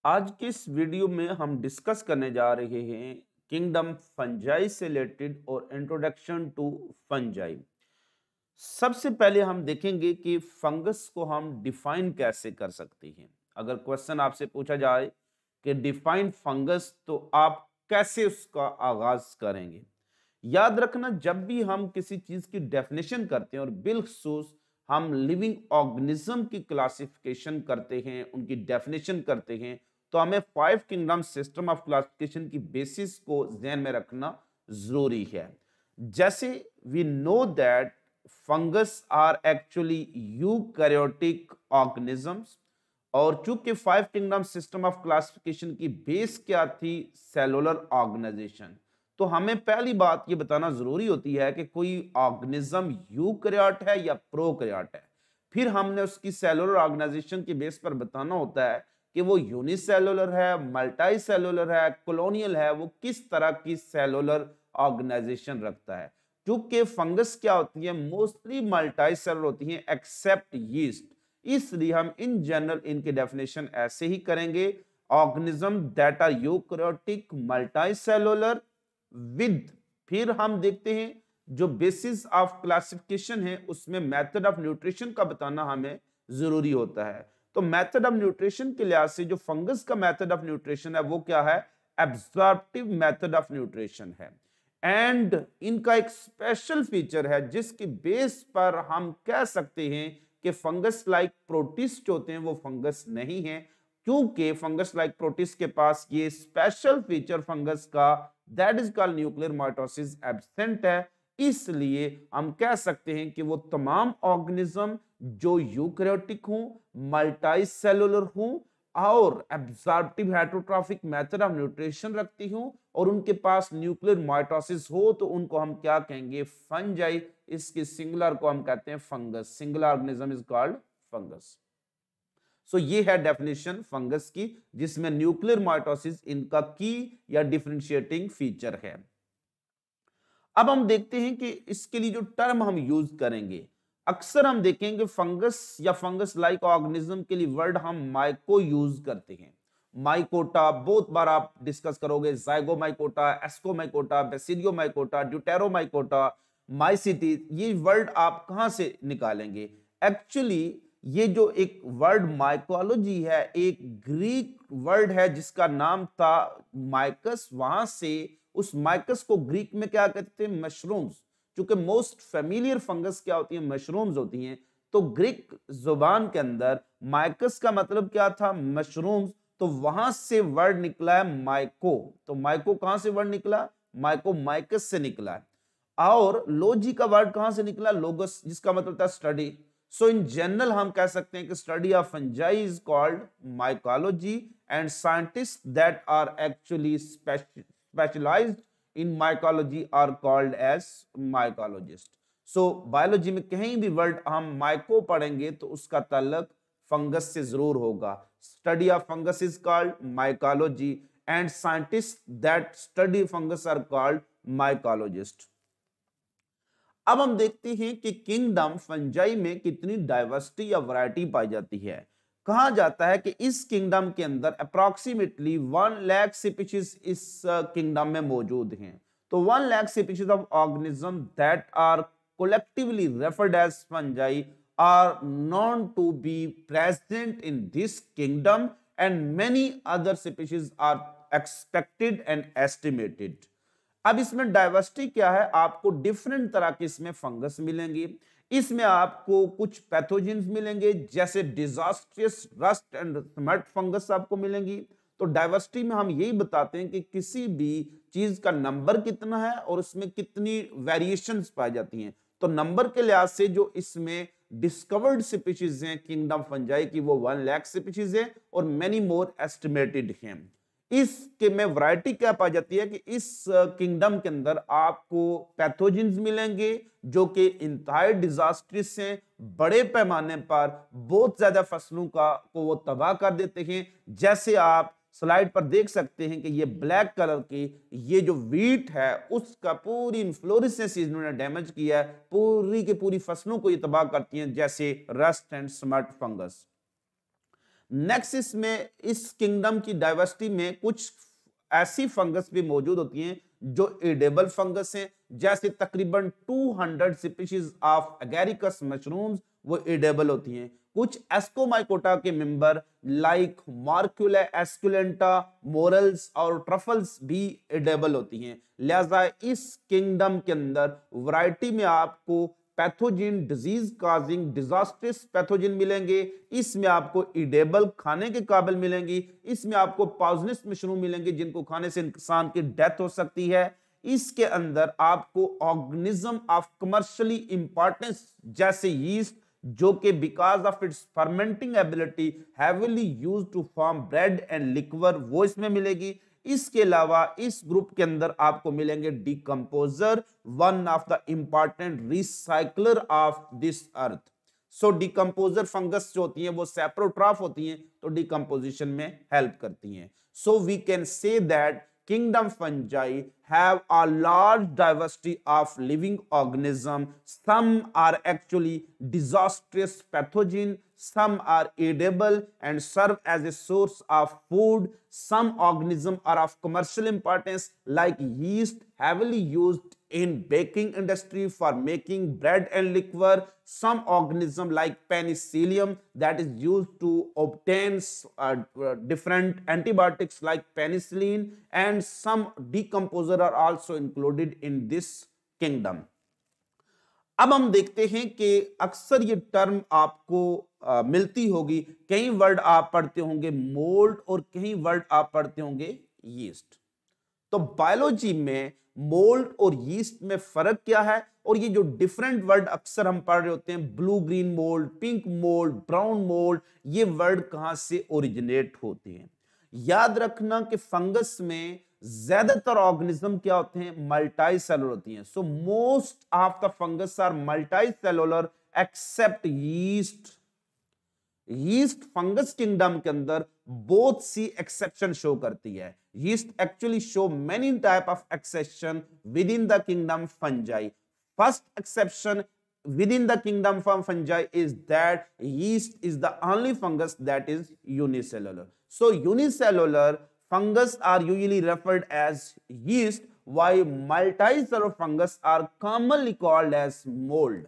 आज के इस वीडियो में हम डिस्कस करने जा रहे हैं किंगडम फंजाई से रिलेटेड और इंट्रोडक्शन टू फंजाई। सबसे पहले हम देखेंगे कि फंगस को हम डिफाइन कैसे कर सकते हैं। अगर क्वेश्चन आपसे पूछा जाए कि डिफाइन फंगस, तो आप कैसे उसका आगाज करेंगे। याद रखना, जब भी हम किसी चीज की डेफिनेशन करते हैं और बिलखसूस हम लिविंग ऑर्गेनिज्म की क्लासिफिकेशन करते हैं, उनकी डेफिनेशन करते हैं, तो हमें five kingdom system of classification की बेसिस को ध्यान में रखना जरूरी है। जैसे we know that fungus are actually eukaryotic organisms, और चूंकि five kingdom system of classification की बेस क्या थी, सेलुलर ऑर्गेनाइजेशन, तो हमें पहली बात ये बताना जरूरी होती है कि कोई ऑर्गेनिज्म यूकैरियोट है या प्रोकैरियोट है। फिर हमने उसकी सेलुलर ऑर्गेनाइजेशन के बेस पर बताना होता है कि वो यूनिसेलुलर है, मल्टी सेलुलर है, कॉलोनियल है, वो किस तरह की सेलुलर ऑर्गेनाइजेशन रखता है। क्योंकि फंगस क्या होती है, मोस्टली मल्टी सेलुलर होती है एक्सेप्ट यीस्ट, इसलिए हम इन जनरल इनके डेफिनेशन ऐसे ही करेंगे। Organism that are eukaryotic multi cellular with, फिर हम देखते हैं जो बेसिस ऑफ क्लासिफिकेशन है उसमें मेथड ऑफ न्यूट्रिशन का बताना हमें जरूरी होता है। तो मेथड ऑफ न्यूट्रिशन के लिहाज से जो फंगस का मेथड ऑफ न्यूट्रिशन है वो क्या है, एब्जॉर्प्टिव मेथड ऑफ न्यूट्रिशन है। एंड इनका एक स्पेशल फीचर है जिसकी बेस पर हम कह सकते हैं कि फंगस लाइक प्रोटिस्ट होते हैं वो फंगस नहीं है, क्योंकि फंगस लाइक प्रोटिस्ट के पास ये स्पेशल फीचर फंगस का, that is called nuclear mitosis, absent है। इसलिए हम कह सकते हैं कि वो तमाम ऑर्गेनिज्म जो यूकैरियोटिक हों, मल्टी सेलुलर हों और absorptive heterotrophic method of nutrition रखती हूं और उनके पास न्यूक्लियर माइटोसिस हो, तो उनको हम क्या कहेंगे, फंजाई। इसके सिंगुलर को हम कहते हैं fungus, singular organism is called fungus. So ये है डेफिनेशन फंगस की, जिसमें न्यूक्लियर माइटोसिस इनका की या डिफरेंशिएटिंग फीचर है। अब हम देखते हैं कि इसके लिए जो टर्म हम यूज करेंगे, अक्सर हम देखेंगे फंगस या फंगस लाइक ऑर्गेनिज्म के लिए वर्ड हम माइको यूज करते हैं। माइकोटा बहुत बार आप डिस्कस करोगे, जाइगोमाइकोटा, एस्कोमाइकोटा, बेसिलियोमाइकोटा, ड्यूटेरोमाइकोटा, माइसिटी, ये वर्ड आप कहां से निकालेंगे। एक्चुअली ये जो एक वर्ड माइकोलॉजी है, एक ग्रीक वर्ड है जिसका नाम था माइकस, वहां से उस माइकस को ग्रीक में क्या कहते थे, मशरूम्स। क्योंकि मोस्ट फेमिलियर फंगस क्या होती है, मशरूम्स होती हैं। तो ग्रीक जुबान के अंदर माइकस का मतलब क्या था, मशरूम्स। तो वहां से वर्ड निकला है माइको। तो माइको कहां से वर्ड निकला, माइको माइकस से निकला है। और लोजी का वर्ड कहां से निकला, लोगस, जिसका मतलब था स्टडी। सो इन जनरल हम कह सकते हैं कि study of fungi is called mycology, and scientist that are actually specialized in mycology are called as mycologist. So biology में कहीं भी वर्ड हम माइको पढ़ेंगे तो उसका ताल्लुक फंगस से जरूर होगा। Study of fungus is called mycology, and scientist that study fungus are called mycologist. अब हम देखते हैं कि किंगडम फंजाई में कितनी डाइवर्सिटी या वैरायटी पाई जाती है। कहा जाता है कि इस किंगडम के अंदर अप्रोक्सीमेटली 1 लाख स्पीशीज इस किंगडम में मौजूद हैं। तो 1 lakh species of organism that are collectively referred as fungi are known to be present in this kingdom, and many other species are expected and estimated. अब इसमें डाइवर्सिटी क्या है, आपको डिफरेंट तरह के इसमें फंगस मिलेंगे। इसमें आपको कुछ पैथोजेंस मिलेंगे जैसे डिजास्ट्रियस रस्ट एंड स्मट फंगस आपको मिलेंगी। तो डाइवर्सिटी में हम यही बताते हैं कि किसी भी चीज का नंबर कितना है और उसमें कितनी वेरिएशंस पाई जाती हैं। तो नंबर के लिहाज से जो इसमें डिस्कवर्ड स्पीशीज हैं किंगडम फंजाई की, वो 1 लाख स्पीशीज है और मेनी मोर एस्टिमेटेड हैं। इसके में वैरायटी क्या पाई जाती है कि इस किंगडम के अंदर आपको पैथोजेंस मिलेंगे जो कि इंतहाई डिजास्ट्रस हैं, बड़े पैमाने पर बहुत ज्यादा फसलों को वो तबाह कर देते हैं। जैसे आप स्लाइड पर देख सकते हैं कि ये ब्लैक कलर की ये जो वीट है उसका पूरी इन्फ्लोरेसेंस इन्होंने डैमेज किया है, पूरी की पूरी फसलों को ये तबाह करती हैं, जैसे rust and smut fungus. Next इसमें इस किंगडम की डाइवर्सिटी में कुछ ऐसी फंगस भी मौजूद होती हैं जो एडेबल फंगस हैं, जैसे तकरीबन 200 स्पीशीज ऑफ एगेरिकस मशरूम्स वो एडेबल होती हैं। कुछ एस्कोमाइकोटा के मेंबर लाइक मार्क्यूला एस्कुलेंटा, मोरल्स और ट्रफल्स भी एडेबल होती हैं। लिहाजा इस किंगडम के अंदर वैरायटी में आपको pathogen, disease causing, disastrous pathogen मिलेंगे, इसमें आपको इडेबल खाने के काबिल मिलेंगी, इसमें आपको पॉइजनस मशरूम मिलेंगे जिनको खाने से इंसान की डेथ हो सकती है। इसके अंदर आपको ऑर्गेनिज्म ऑफ कमर्शियली इंपॉर्टेंस जैसे यीस्ट जो कि because of its fermenting ability heavily used to form bread and liquor वो इसमें मिलेगी। इसके अलावा इस ग्रुप के अंदर आपको मिलेंगे decomposer, one of the important recycler of this earth. So decomposer fungus जो होती हैं वो सेप्रोट्रॉफ होती हैं, तो डिकम्पोजिशन में हेल्प करती हैं। So we can say that kingdom fungi have a large diversity of living organisms. Some are actually disastrous pathogen, some are edible and serve as a source of food. Some organisms are of commercial importance like yeast, heavily used in baking industry for making bread and liquor. Some organisms like penicillium that is used to obtain different antibiotics like penicillin, and some decomposer are also included in this kingdom. अब हम देखते हैं कि अक्सर ये term आपको मिलती होगी, कई वर्ड आप पढ़ते होंगे मोल्ड और कई वर्ड आप पढ़ते होंगे यीस्ट। तो बायोलॉजी में मोल्ड और यीस्ट में फर्क क्या है, और ये जो डिफरेंट वर्ड अक्सर हम पढ़ रहे होते हैं blue green mould, pink mould, brown mould, ये वर्ड कहां से ओरिजिनेट होते हैं। याद रखना कि फंगस में ज्यादातर ऑर्गेनिज्म क्या होते हैं, मल्टी सेलुलर होती हैं। So most of the fungus are multi cellular except yeast. Yeast fungus kingdom के अंदर बहुत सी एक्सेप्शन शो करती है। Yeast actually show many type of exception within the kingdom fungi. First exception within the kingdom of fungi is that yeast is the only fungus that is unicellular. So unicellular fungus are usually referred as yeast, while multicellular fungus are commonly called as mold.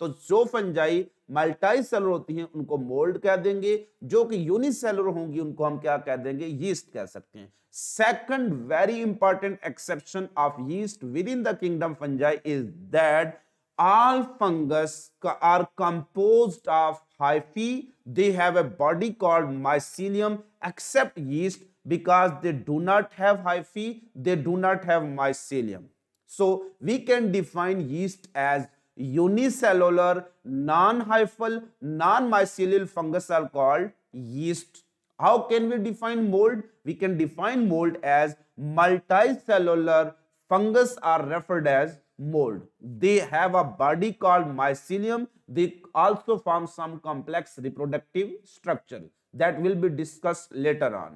तो जो fungi multicellular होती हैं उनको mould कह देंगे, जो कि unicellular होंगी उनको हम क्या कह देंगे, यीस्ट कह सकते हैं। Second very important exception of yeast with in the kingdom fungi is that all fungus are composed of hyphae. They have a body called mycelium, except yeast because they do not have hyphae, they do not have mycelium. So we can define yeast as unicellular, non-hyphal, non-mycelial fungus are called yeast. How can we define mold? We can define mold as multicellular fungus are referred as mold. They have a body called mycelium. They also form some complex reproductive structure that will be discussed later on.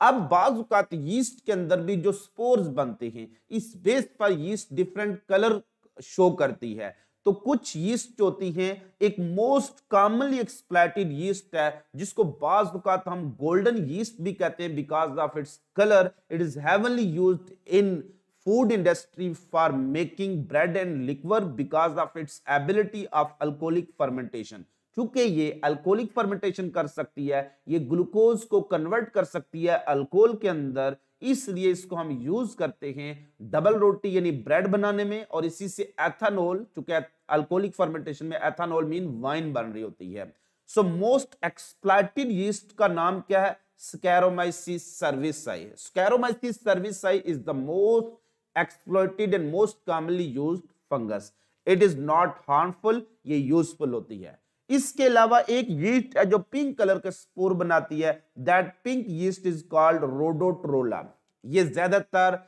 अब बाज़ औक़ात yeast के अंदर भी जो spores बनते हैं, इस बेस पर यीस्ट डिफरेंट कलर शो करती है। तो कुछ यीस्ट जो होती हैं, एक मोस्ट कॉमनली एक्सप्लॉइटेड यीस्ट है जिसको बाज़ औक़ात हम गोल्डन यीस्ट भी कहते हैं because of its colour. It is heavenly used in food industry for making bread and liquor because of its ability of alcoholic fermentation. क्योंकि ये अल्कोहलिक फर्मेंटेशन कर सकती है, ये ग्लूकोज को कन्वर्ट कर सकती है अल्कोहल के अंदर, इसलिए इसको हम यूज करते हैं डबल रोटी यानी ब्रेड बनाने में, और इसी से एथानॉल, चूंकि अल्कोहलिक फर्मेंटेशन में एथानॉल मीन वाइन बन रही होती है। सो मोस्ट एक्सप्लॉइटेड यीस्ट का नाम क्या है, Saccharomyces cerevisiae. Saccharomyces cerevisiae is the most exploited and most commonly used fungus. It is not harmful, ये यूजफुल होती है। इसके अलावा एक यीस्ट है जो पिंक कलर का स्पोर बनाती है, that pink yeast is called rhodotorula. ये ज्यादातर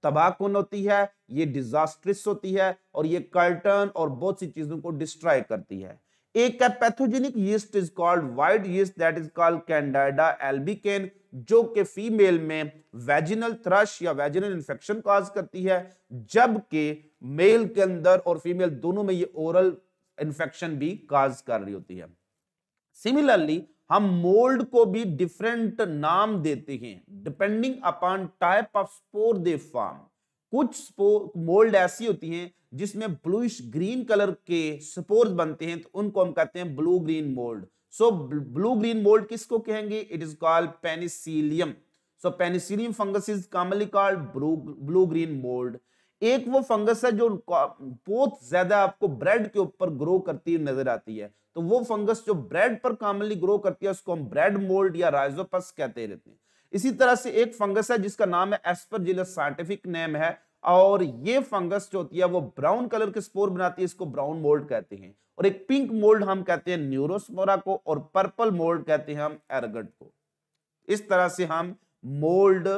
तबाहकुन होती है, ये डिजास्ट्रस होती है, और ये कर्टन और बहुत सी चीजों को डिस्ट्रॉय करती है। एक pathogenic yeast is called white yeast that is called candida albicans, जो कि फीमेल में वैजिनल थ्रश या वैजिनल इन्फेक्शन कॉज करती है, जबकि मेल के अंदर और फीमेल दोनों में ये ओरल इन्फेक्शन भी कॉज कर रही होती है। सिमिलरली हम मोल्ड को भी डिफरेंट नाम देते हैं depending upon type of spore they form. कुछ मोल्ड ऐसी होती हैं जिसमें ब्लूइश ग्रीन कलर के स्पोर्स बनते हैं, तो उनको हम कहते हैं ब्लू ग्रीन मोल्ड। सो ब्लू ग्रीन मोल्ड किसको कहेंगे? It is called Penicillium. So Penicillium fungus is commonly called blue green mould. एक वो फंगस है जो बहुत ज्यादा आपको ब्रेड के ऊपर ग्रो करती हुई नजर आती है, तो वो फंगस जो ब्रेड पर कॉमनली ग्रो करती है उसको हम ब्रेड मोल्ड या राइजोपस कहते रहते हैं। इसी तरह से एक फंगस है जिसका नाम है एस्परजिलस, साइंटिफिक नेम है, और ये फंगस जो होती है वो ब्राउन कलर के स्पोर बनाती है, इसको ब्राउन मोल्ड कहते हैं। और एक पिंक मोल्ड हम कहते हैं न्यूरोस्पोरा को, और पर्पल मोल्ड कहते हैं हम एरगट को। इस तरह से हम मोल्ड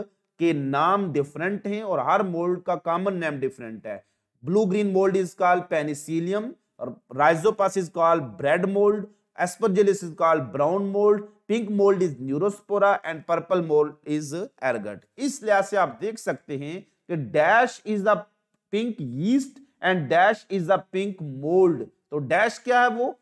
के नाम डिफरेंट हैं और हर मोल्ड का कॉमन नेम डिफरेंट है। Blue green mould is called Penicillium, Rhizopus is called bread mould, Aspergillus is called brown mould, pink mould is Neurospora and purple mould is ergot. इस लिहाज से आप देख सकते हैं कि dash is the pink yeast and dash is the pink mould. तो dash क्या है? वो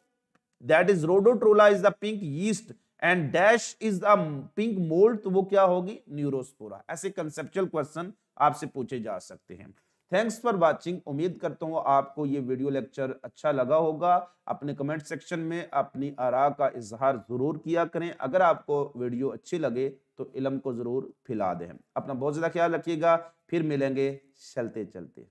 that is Rhodotorula is the pink yeast and dash is the pink mould, तो वो क्या होगी? न्यूरोस्पोरा। ऐसे कंसेप्चुअल क्वेश्चन आपसे पूछे जा सकते हैं। Thanks for watching. उम्मीद करता हूं आपको ये वीडियो लेक्चर अच्छा लगा होगा। अपने कमेंट सेक्शन में अपनी आरा का इजहार जरूर किया करें। अगर आपको वीडियो अच्छी लगे तो इल्म को जरूर फैला दें। अपना बहुत ज्यादा ख्याल रखिएगा। फिर मिलेंगे चलते चलते।